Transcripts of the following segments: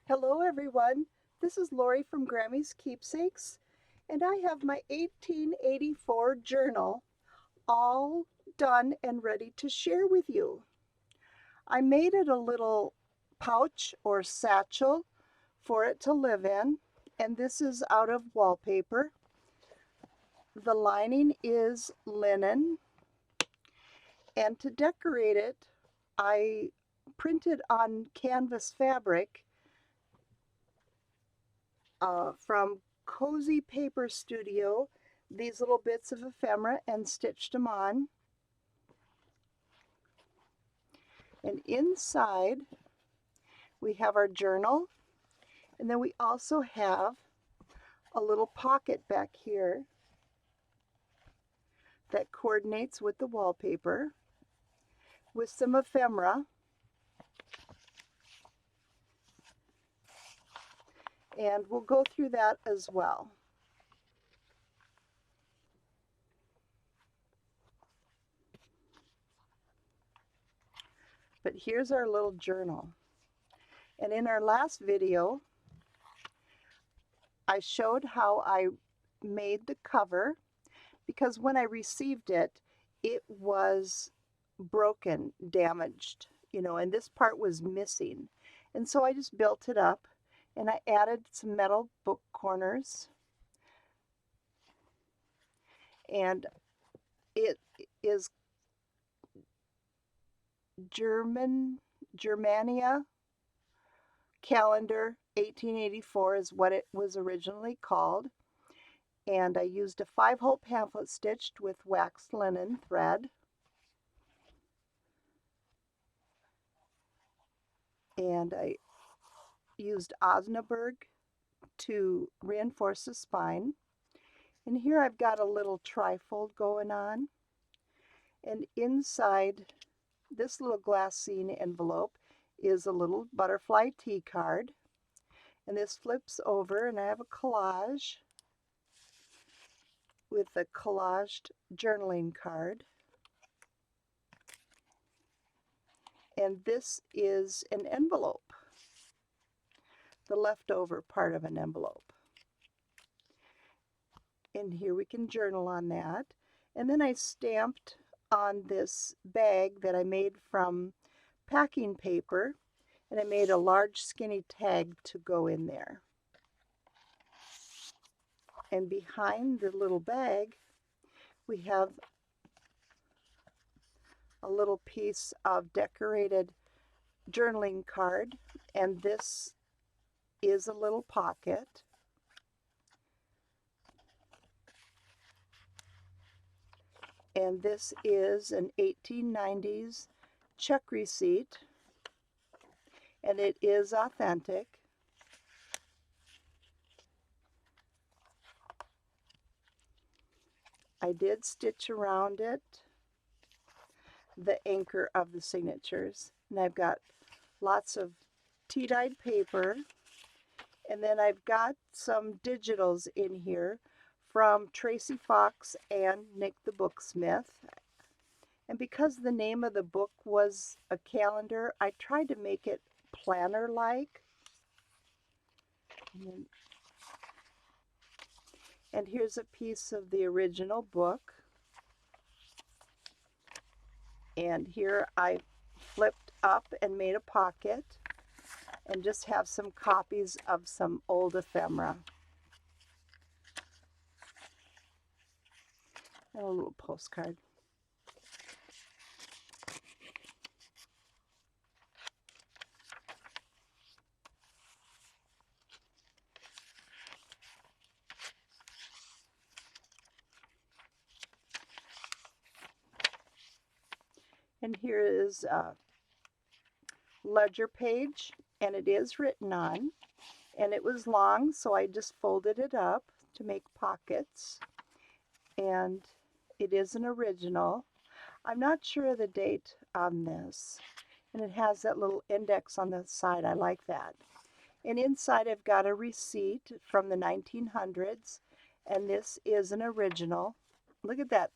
Hello everyone, this is Lori from Grammy's Keepsakes, and I have my 1884 journal all done and ready to share with you. I made it a little pouch or satchel for it to live in, and this is out of wallpaper. The lining is linen, and to decorate it, I printed on canvas fabric from Cozy Paper Studio these little bits of ephemera and stitched them on. And inside we have our journal, and then we also have a little pocket back here that coordinates with the wallpaper with some ephemera. And we'll go through that as well. But here's our little journal. And in our last video, I showed how I made the cover, because when I received it, it was broken, damaged, and this part was missing. And so I just built it up, and I added some metal book corners. And it is Germania calendar 1884 is what it was originally called. And I used a 5-hole pamphlet stitched with waxed linen thread. And I used Osnaburg to reinforce the spine. And here I've got a little trifold going on. And inside this little glassine envelope is a little butterfly tea card. And this flips over, and I have a collage with a collaged journaling card. And this is an envelope, the leftover part of an envelope. And here we can journal on that. And then I stamped on this bag that I made from packing paper, and I made a large skinny tag to go in there. And behind the little bag, we have a little piece of decorated journaling card, and this is a little pocket. And this is an 1890s check receipt, and it is authentic. I did stitch around it the anchor of the signatures, and I've got lots of tea-dyed paper, and then I've got some digitals in here from Tracy Fox and Nick the Booksmith. And because the name of the book was a calendar, I tried to make it planner-like. And here's a piece of the original book. And here I flipped up and made a pocket, and just have some copies of some old ephemera. And a little postcard. And here is a ledger page, and it is written on, and it was long, so I just folded it up to make pockets. And it is an original. I'm not sure of the date on this, and it has that little index on the side. I like that. And inside I've got a receipt from the 1900s, and this is an original. Look at that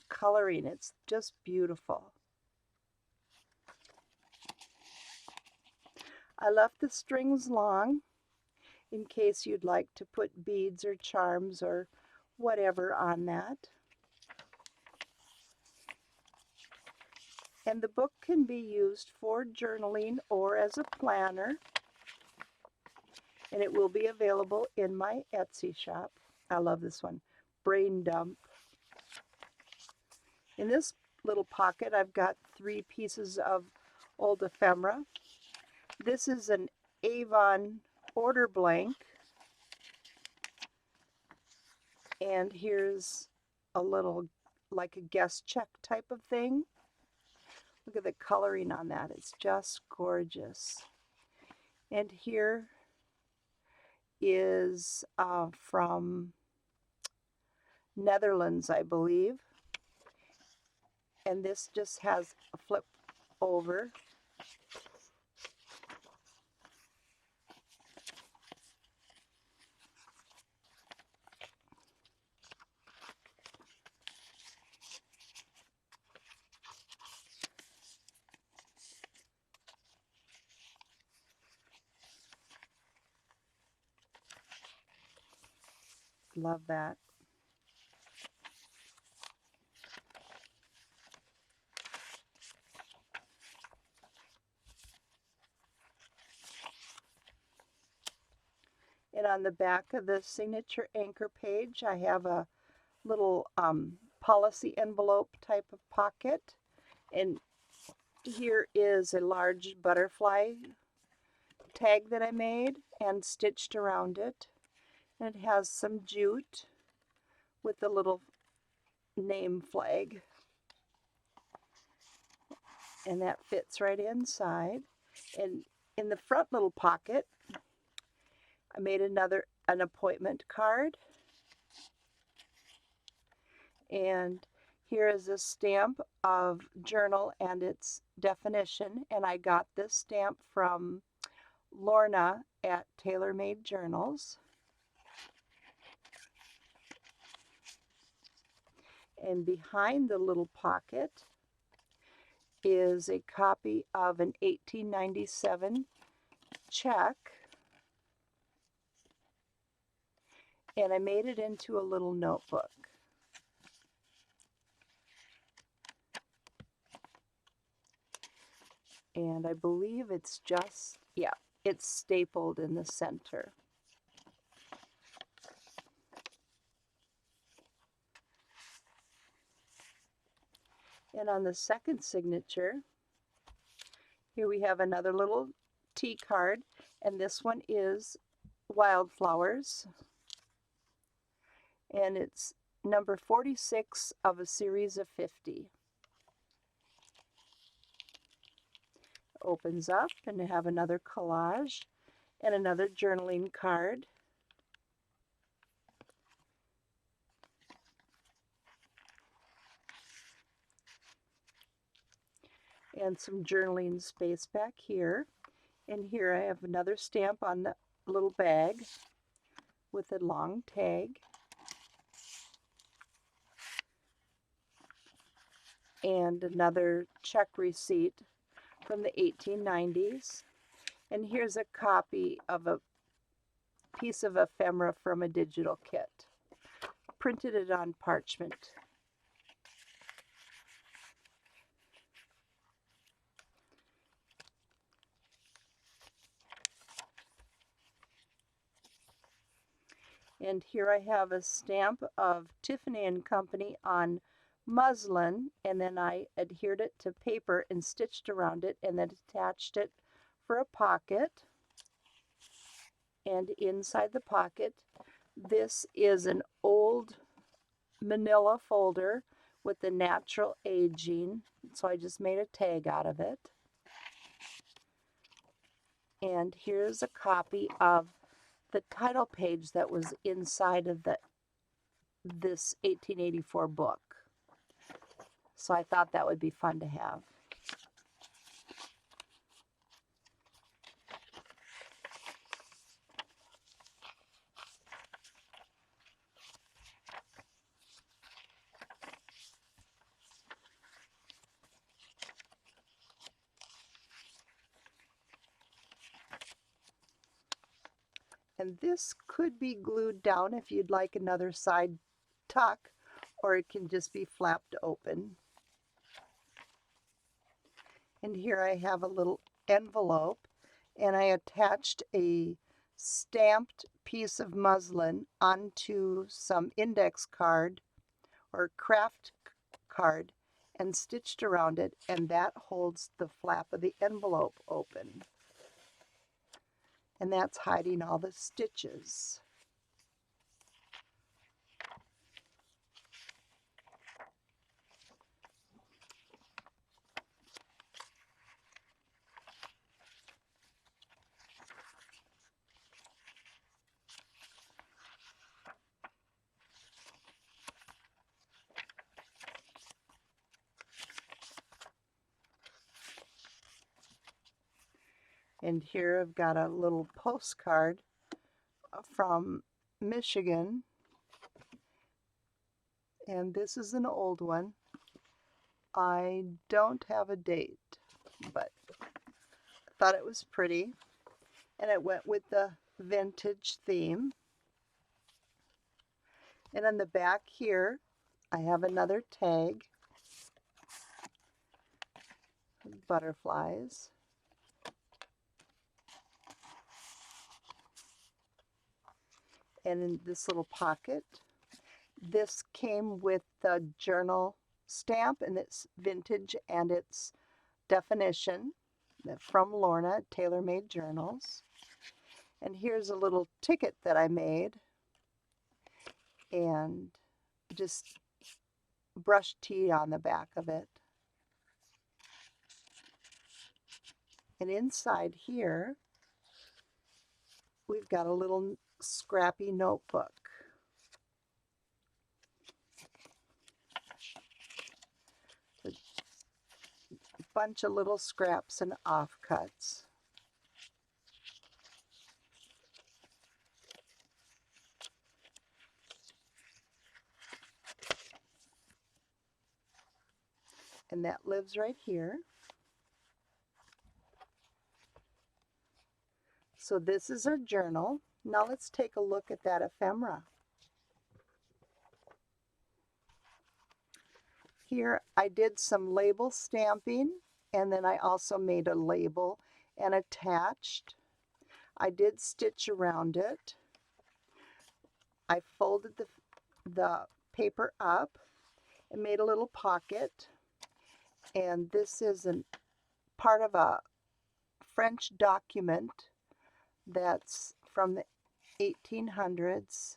coloring, it's just beautiful. I left the strings long in case you'd like to put beads or charms or whatever on that. And the book can be used for journaling or as a planner. And it will be available in my Etsy shop. I love this one, Brain Dump. In this little pocket, I've got 3 pieces of old ephemera. This is an Avon order blank. And here's a little, like a guest check type of thing. Look at the coloring on that. It's just gorgeous. And here is from Netherlands, I believe. And this just has a flip over. Love that. And on the back of the signature anchor page, I have a little policy envelope type of pocket. And here is a large butterfly tag that I made and stitched around it. And it has some jute with the little name flag. And that fits right inside. And in the front little pocket, I made an appointment card. And here is a stamp of journal and its definition. And I got this stamp from Lorna at Tailor Made Journals. And behind the little pocket is a copy of an 1897 check. And I made it into a little notebook. And I believe it's just, yeah, it's stapled in the center. And on the second signature, here we have another little tea card, and this one is wildflowers. And it's number 46 of a series of 50. Opens up and I have another collage and another journaling card. And some journaling space back here. And here I have another stamp on the little bag with a long tag. And another check receipt from the 1890s. And here's a copy of a piece of ephemera from a digital kit. Printed it on parchment. And here I have a stamp of Tiffany & Company on muslin, and then I adhered it to paper and stitched around it and then attached it for a pocket. And inside the pocket, this is an old manila folder with the natural aging, so I just made a tag out of it. And here's a copy of the title page that was inside of this 1884 book. So I thought that would be fun to have. And this could be glued down if you'd like another side tuck, or it can just be flapped open. And here I have a little envelope, and I attached a stamped piece of muslin onto some index card or craft card and stitched around it, and that holds the flap of the envelope open. And that's hiding all the stitches. And here I've got a little postcard from Michigan. And this is an old one. I don't have a date, but I thought it was pretty. And it went with the vintage theme. And on the back here, I have another tag. Butterflies. And in this little pocket, this came with the journal stamp, and it's vintage and its definition from Lorna, Tailor Made Journals. And here's a little ticket that I made, and just brush tea on the back of it. And inside here, we've got a little scrappy notebook. A bunch of little scraps and offcuts. And that lives right here. So this is our journal. Now let's take a look at that ephemera. Here I did some label stamping, and then I also made a label and attached. I did stitch around it. I folded the paper up and made a little pocket. And this is part of a French document that's from the 1800s.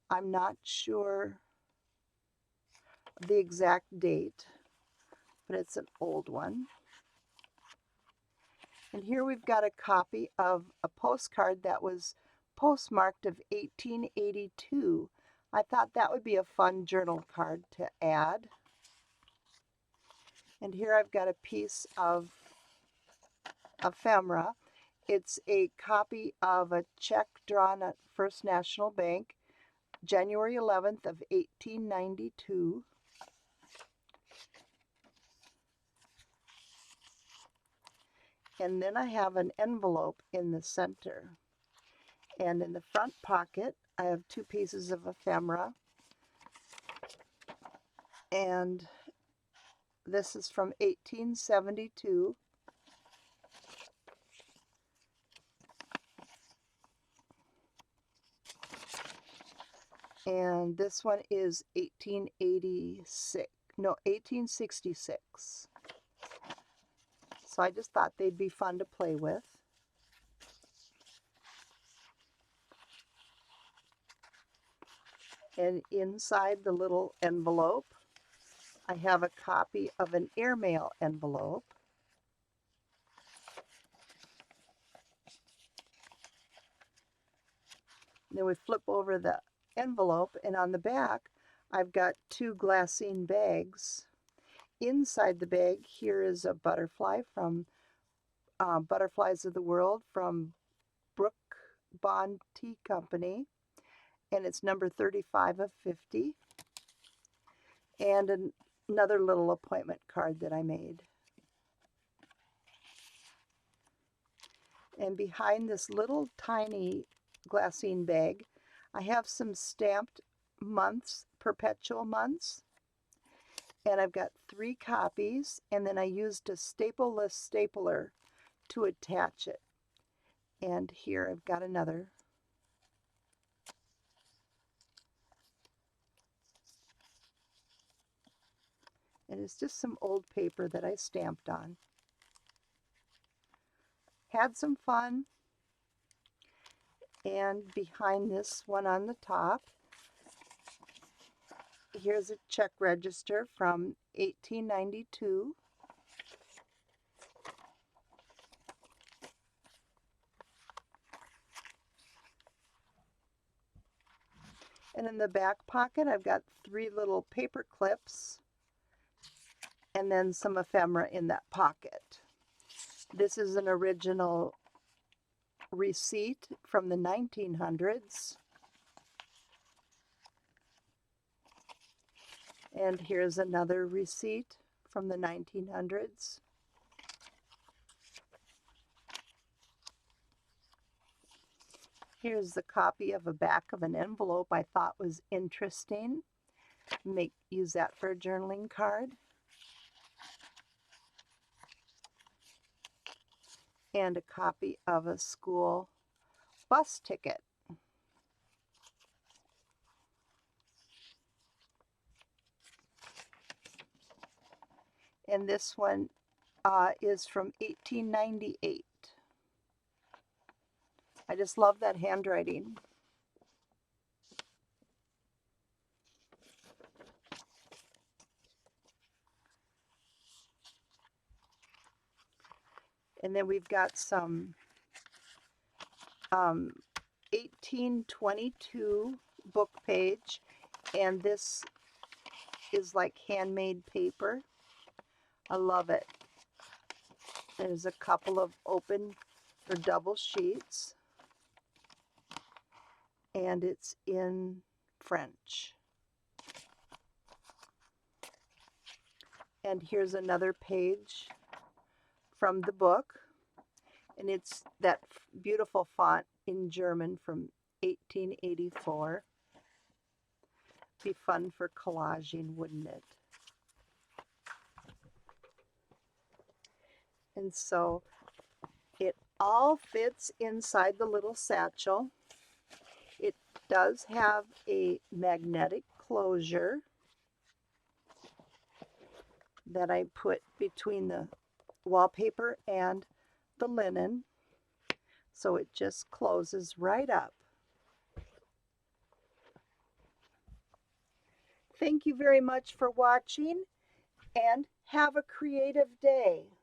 I'm not sure the exact date, but it's an old one. And here we've got a copy of a postcard that was postmarked of 1882. I thought that would be a fun journal card to add. And here I've got a piece of ephemera. It's a copy of a check drawn at First National Bank, January 11th of 1892. And then I have an envelope in the center. And in the front pocket, I have two pieces of ephemera. And this is from 1872. And this one is 1866. So I just thought they'd be fun to play with. And inside the little envelope, I have a copy of an airmail envelope. Then we flip over the envelope, and on the back, I've got two glassine bags. Inside the bag, here is a butterfly from Butterflies of the World from Brook Bond Tea Company, and it's number 35 of 50. And another little appointment card that I made. And behind this little tiny glassine bag. I have some stamped months, perpetual months, and I've got 3 copies, and then I used a stapleless stapler to attach it. And here I've got another. And it's just some old paper that I stamped on. Had some fun. And behind this one on the top, here's a check register from 1892. And in the back pocket, I've got 3 little paper clips and then some ephemera in that pocket. This is an original receipt from the 1900s. And here's another receipt from the 1900s. Here's the copy of a back of an envelope I thought was interesting. Use that for a journaling card. And a copy of a school bus ticket. And this one is from 1898. I just love that handwriting. And then we've got some 1822 book page, and this is like handmade paper. I love it. There's a couple of open or double sheets, and it's in French. And here's another page from the book, and it's that beautiful font in German from 1884. Be fun for collaging, wouldn't it? And so it all fits inside the little satchel. It does have a magnetic closure that I put between the wallpaper and the linen, so it just closes right up. Thank you very much for watching, and have a creative day.